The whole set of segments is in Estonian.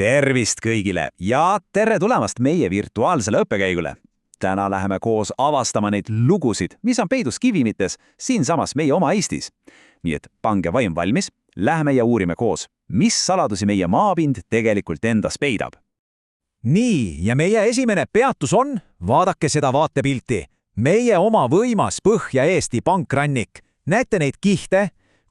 Tervist kõigile ja tere tulemast meie virtuaalsele õppekäigule. Täna läheme koos avastama neid lugusid, mis on peidus kivimites siinsamas meie oma Eestis. Nii et pange vaim valmis, läheme ja uurime koos, mis saladusi meie maapind tegelikult endas peidab. Nii, ja meie esimene peatus on, vaadake seda vaatepilti, meie oma võimas Põhja-Eesti pankrannik. Näete neid kihte?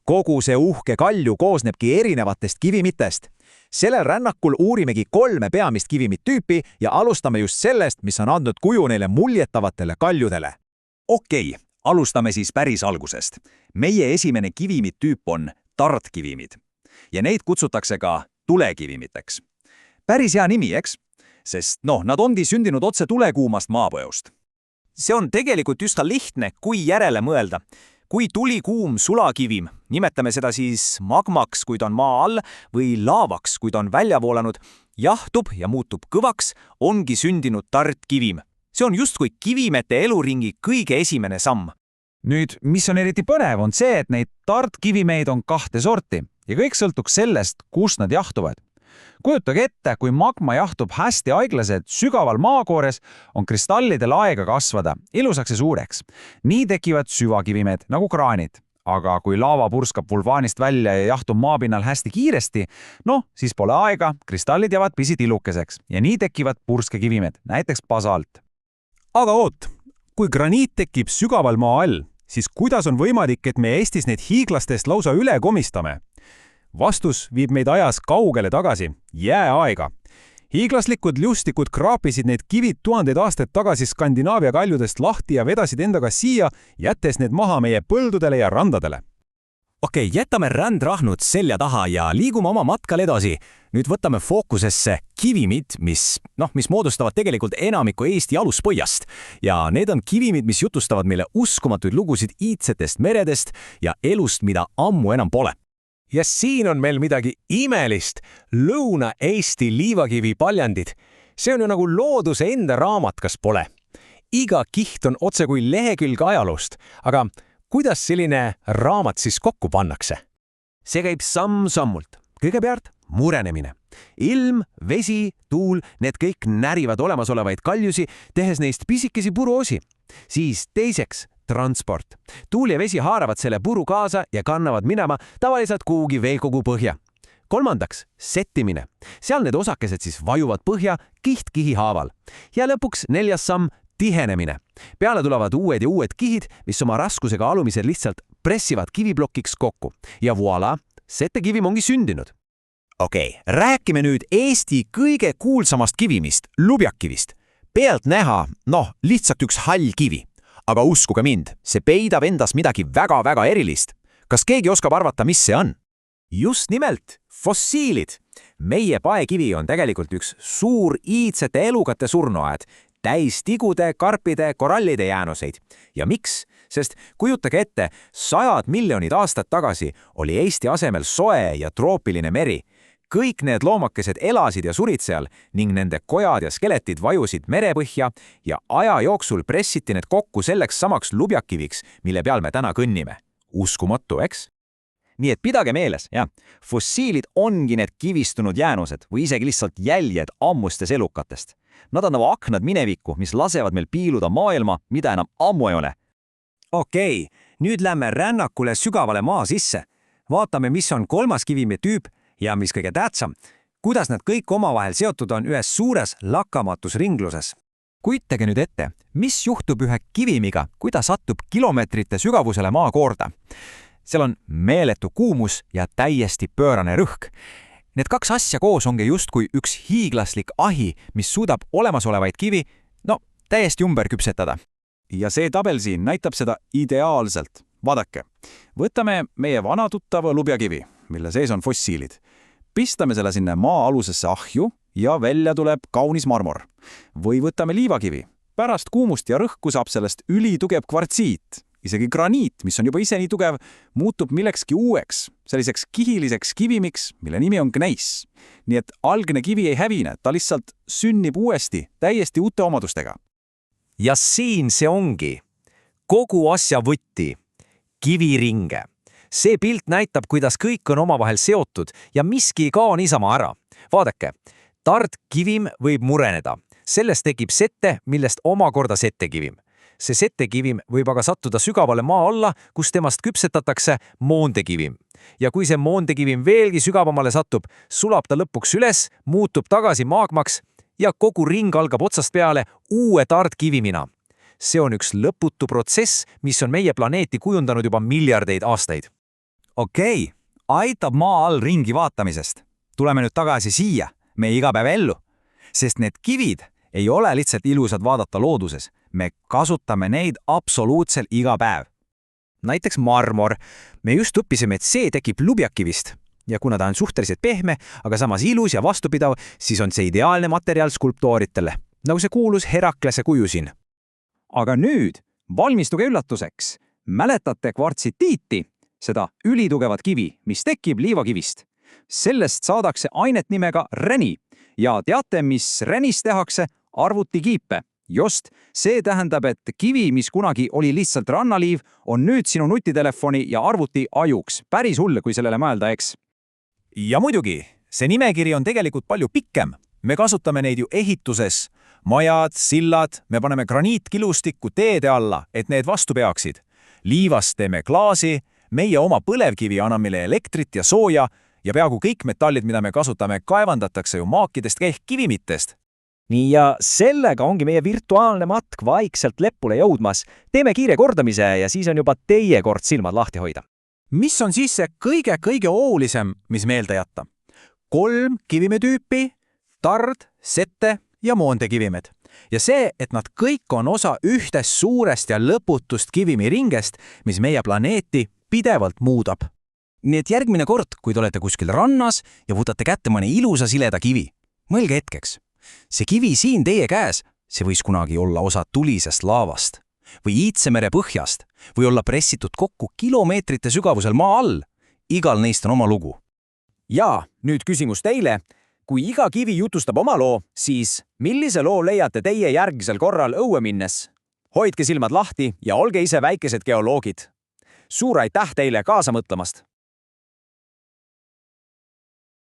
Kogu see uhke kalju koosnebki erinevatest kivimitest. Sellel rännakul uurimegi 3 peamist kivimittüüpi ja alustame just sellest, mis on andnud kuju neile muljetavatele kaljudele. Okei, alustame siis päris algusest. Meie esimene kivimittüüp on tartkivimid. Ja neid kutsutakse ka tulekivimiteks. Päris hea nimi, eks? Sest nad ongi sündinud otse tulekuumast maapõjust. See on tegelikult üsna lihtne, kui järele mõelda. Kui tulikuum sulakivim, nimetame seda siis magmaks, kui ta on maa all, või laavaks, kui ta on välja voolanud, jahtub ja muutub kõvaks, ongi sündinud tartkivim. See on justkui kivimete eluringi kõige esimene samm. Nüüd, mis on eriti põnev, on see, et neid tartkivimeid on 2 sorti ja kõik sõltuks sellest, kus nad jahtuvad. Kujutage ette, kui magma jahtub hästi aeglaselt sügaval maakoores, on kristallidel aega kasvada ilusaks ja suureks. Nii tekivad süvakivimed nagu kraanid. Aga kui laava purskab vulvaanist välja ja jahtub maapinnal hästi kiiresti, siis pole aega, kristallid jäävad pisitilukeseks ja nii tekivad purskekivimed, näiteks basalt. Aga oot, kui graniit tekib sügaval maa all, siis kuidas on võimalik, et me Eestis neid hiiglastest lausa üle komistame? Vastus viib meid ajas kaugele tagasi, jääaega. Hiiglaslikud ljustikud kraapisid need kivid 1000 aastaid tagasi Skandinaavia kaljudest lahti ja vedasid endaga siia, jättes need maha meie põldudele ja randadele. Okei, jätame rändrahnud selja taha ja liigume oma matkal edasi. Nüüd võtame fookusesse kivimid, mis moodustavad tegelikult enamiku Eesti aluspõhjast. Ja need on kivimid, mis jutustavad meile uskumatuid lugusid iidsetest meredest ja elust, mida ammu enam pole. Ja siin on meil midagi imelist, Lõuna-Eesti liivakivi paljandid. See on ju nagu looduse enda raamat, kas pole. Iga kiht on otse kui lehekülg ajaloost, aga kuidas selline raamat siis kokku pannakse? See käib samm-sammult. Kõigepealt murenemine. Ilm, vesi, tuul, need kõik närivad olemasolevaid kaljusi, tehes neist pisikesi puruosi. Siis teiseks transport. Tuul ja vesi haaravad selle puru kaasa ja kannavad minema tavaliselt kuhugi veekogu põhja. Kolmandaks, settimine. Seal need osakesed siis vajuvad põhja kiht-kihi haaval. Ja lõpuks 4. samm, tihenemine. Peale tulevad uued ja uued kihid, mis oma raskusega alumisel lihtsalt pressivad kiviblokiks kokku. Ja voilà, settekivim ongi sündinud. Okei, rääkime nüüd Eesti kõige kuulsamast kivimist, lubjakivist. Pealt näha, lihtsalt üks hall kivi. Aga uskuge mind, see peidab endas midagi väga-väga erilist. Kas keegi oskab arvata, mis see on? Just nimelt, fossiilid. Meie paekivi on tegelikult üks suur iidsete elukate surnuaed, täis tigude, karpide, korallide jäänuseid. Ja miks? Sest kujutage ette, 100 miljonid aastat tagasi oli Eesti asemel soe ja troopiline meri. Kõik need loomakesed elasid ja surid seal ning nende kojad ja skeletid vajusid merepõhja ja aja jooksul pressiti need kokku selleks samaks lubjakiviks, mille peal me täna kõnnime. Uskumatu, eks? Nii et pidage meeles, fossiilid ongi need kivistunud jäänused või isegi lihtsalt jäljed ammustes elukatest. Nad on nagu aknad minevikku, mis lasevad meil piiluda maailma, mida enam ammu ei ole. Okei, nüüd lähme rännakule sügavale maa sisse. Vaatame, mis on 3. kivimittüüp ja mis kõige tähtsam, kuidas nad kõik omavahel seotud on ühes suures lakkamatus ringluses. Kujutage nüüd ette, mis juhtub ühe kivimiga, kui ta satub kilomeetrite sügavusele maakoorda. Seal on meeletu kuumus ja täiesti pöörane rõhk. Need 2 asja koos ongi justkui üks hiiglaslik ahi, mis suudab olemasolevaid kivi, täiesti ümber küpsetada. Ja see tabel siin näitab seda ideaalselt. Vaadake, võtame meie vana tuttava lubjakivi, mille sees on fossiilid. Pistame selle sinna maa-alusesse ahju ja välja tuleb kaunis marmor. Või võtame liivakivi. Pärast kuumust ja rõhku saab sellest ülitugev kvartsiit. Isegi graniit, mis on juba ise nii tugev, muutub millekski uueks, selliseks kihiliseks kivimiks, mille nimi on gneiss. Nii et algne kivi ei hävine, ta lihtsalt sünnib uuesti, täiesti uute omadustega. Ja siin see ongi. Kogu asja võtti. Kiviringe. See pilt näitab, kuidas kõik on omavahel seotud ja miski ei kao niisama ära. Vaadake, Tartkivim võib mureneda. Sellest tekib sette, millest omakorda settekivim. See settekivim võib aga sattuda sügavale maa alla, kus temast küpsetatakse moondekivim. Ja kui see moondekivim veelgi sügavamale satub, sulab ta lõpuks üles, muutub tagasi maagmaks ja kogu ring algab otsast peale uue tartkivimina. See on üks lõputu protsess, mis on meie planeeti kujundanud juba miljardeid aastaid. Okei, aitab maa all ringi vaatamisest. Tuleme nüüd tagasi siia, meie igapäevaellu. Sest need kivid ei ole lihtsalt ilusad vaadata looduses. Me kasutame neid absoluutselt iga päev. Näiteks marmor. Me just õppisime, et see tekib lubjakivist. Ja kuna ta on suhteliselt pehme, aga samas ilus ja vastupidav, siis on see ideaalne materjal skulptooritele. Nagu see kuulus Heraklase kuju siin. Aga nüüd valmistuge üllatuseks. Mäletate kvartsitiiti, seda ülitugevat kivi, mis tekib liivakivist. Sellest saadakse ainet nimega reni. Ja teate, mis renist tehakse? Arvutikiipe. Just, see tähendab, et kivi, mis kunagi oli lihtsalt rannaliiv, on nüüd sinu nutitelefoni ja arvuti ajuks. Päris hull, kui sellele mõelda, eks. Ja muidugi, see nimekiri on tegelikult palju pikem. Me kasutame neid ju ehituses. Majad, sillad, me paneme graniitkilustikku teede alla, et need vastu peaksid. Liivast teeme klaasi, meie oma põlevkivi annab meile elektrit ja sooja ja peaaegu kõik metallid, mida me kasutame, kaevandatakse ju maakidest ehk kivimitest. Nii ja sellega ongi meie virtuaalne matk vaikselt leppule jõudmas. Teeme kiire kordamise ja siis on juba teie kord silmad lahti hoida. Mis on siis see kõige olulisem, mis meelde jätta? 3 kivimetüüpi, tard, sette ja moondekivimed. Ja see, et nad kõik on osa ühtest suurest ja lõputust kivimiringest, mis meie planeeti pidevalt muudab. Nii et järgmine kord, kui te olete kuskil rannas ja võtate kätte mõne ilusa sileda kivi, mõelge hetkeks. See kivi siin teie käes, see võis kunagi olla osa tulisest laavast või Iidse mere põhjast või olla pressitud kokku kilomeetrite sügavusel maa all. Igal neist on oma lugu. Ja nüüd küsimus teile. Kui iga kivi jutustab oma loo, siis millise loo leiate teie järgmisel korral õue minnes? Hoidke silmad lahti ja olge ise väikesed geoloogid. Suur aitäh teile kaasa mõtlemast!